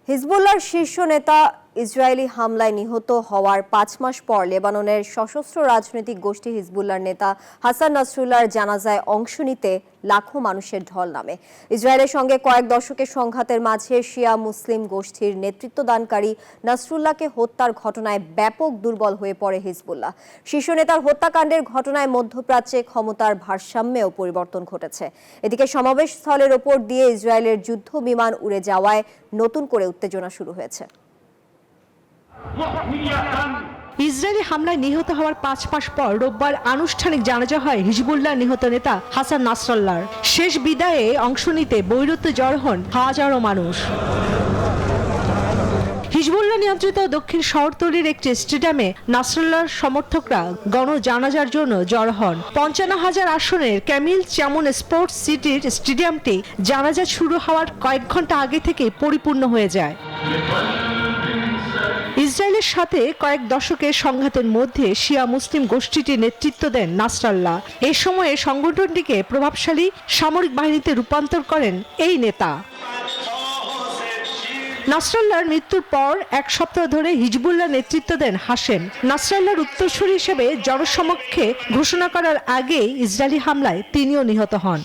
হিজবুল্লাহর শীর্ষ নেতা ইসরায়েলি হামলায় নিহত হওয়ার ৫ মাস পর লেবাননের সশস্ত্র রাজনৈতিক গোষ্ঠী হিজবুল্লাহর নেতা হাসান নাসরুল্লাহর জানাজায় অংশ নিতে লাখো মানুষের ঢল নামে। ইসরায়েলের সঙ্গে কয়েক দশকের সংঘাতের মাঝে শিয়া মুসলিম গোষ্ঠীর নেতৃত্বদানকারী নাসরুল্লাহকে হত্যার ঘটনায় ব্যাপক দুর্বল হয়ে পড়ে হিজবুল্লাহ। শীর্ষ নেতার হত্যাকাণ্ডের ঘটনায় মধ্যপ্রাচ্যে ক্ষমতার ভারসাম্যেও পরিবর্তন ঘটেছে। এদিকে সমাবেশ স্থলের ওপর দিয়ে ইসরায়েলের যুদ্ধ বিমান উড়ে যাওয়ায় নতুন করে উত্তেজনা শুরু হয়েছে। ইসরায়েলি হামলায় নিহত হওয়ার ৫ মাস পর রোববার আনুষ্ঠানিক জানাজা হয় হিজবুল্লাহ নিহত নেতা হাসান নাসরাল্লাহর। শেষ বিদায়ে অংশ নিতে বৈরুতে জড় হন হাজারো মানুষ। হিজবুল্লাহ নিয়ন্ত্রিত দক্ষিণ শহরতলির একটি স্টেডিয়ামে নাসরাল্লাহর সমর্থকরা গণজানাজার জন্য জড়ো হন। ৫৫,০০০ আসনের ক্যামিল চ্যামুন স্পোর্টস সিটির স্টেডিয়ামটি জানাজা শুরু হওয়ার কয়েক ঘন্টা আগে থেকে পরিপূর্ণ হয়ে যায়। ইসরায়েলের সাথে কয়েক দশকের সংঘাতের মধ্যে শিয়া মুসলিম গোষ্ঠীটি নেতৃত্ব দেন নাসরাল্লাহ। এ সময়ে সংগঠনটিকে প্রভাবশালী সামরিক বাহিনীতে রূপান্তর করেন এই নেতা। নাসরাল্লাহর মৃত্যুর পর এক সপ্তাহ ধরে হিজবুল্লাহ নেতৃত্ব দেন হাশেম। নাসরাল্লাহর উত্তরসূরি হিসেবে জনসমক্ষে ঘোষণা করার আগে ইসরায়েলি হামলায় তিনিও নিহত হন।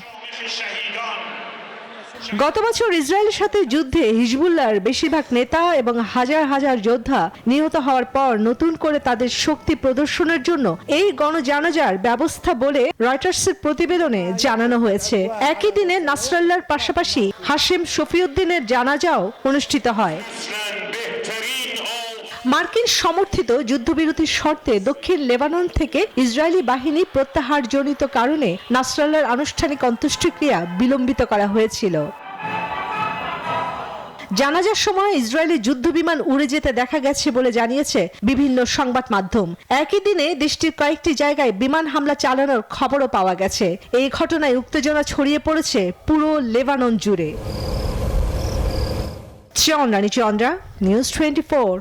গত বছর ইসরায়েলের সাথে যুদ্ধে হিজবুল্লাহর বেশিরভাগ নেতা এবং হাজার হাজার যোদ্ধা নিহত হওয়ার পর নতুন করে তাদের শক্তি প্রদর্শনের জন্য এই গণজানাজার ব্যবস্থা বলে রয়টার্সের প্রতিবেদনে জানানো হয়েছে। একই দিনে নাসরাল্লাহর পাশাপাশি হাশেম শফিউদ্দিনের জানাজাও অনুষ্ঠিত হয়। মার্কিন সমর্থিত যুদ্ধবিরতির শর্তে দক্ষিণ লেবানন থেকে ইসরায়েলি বাহিনী প্রত্যাহারজনিত কারণে নাসরাল্লাহর আনুষ্ঠানিক অন্ত্যেষ্টিক্রিয়া বিলম্বিত করা হয়েছিল। জানাজার সময় ইসরায়েলি যুদ্ধবিমান উড়ে যেতে দেখা গেছে বলে জানিয়েছে বিভিন্ন সংবাদ মাধ্যম। একই দিনে দেশটির কয়েকটি জায়গায় বিমান হামলা চালানোর খবরও পাওয়া গেছে। এই ঘটনায় উত্তেজনা ছড়িয়ে পড়েছে পুরো লেবানন জুড়ে। চন্দ্রা, নিউজ 24।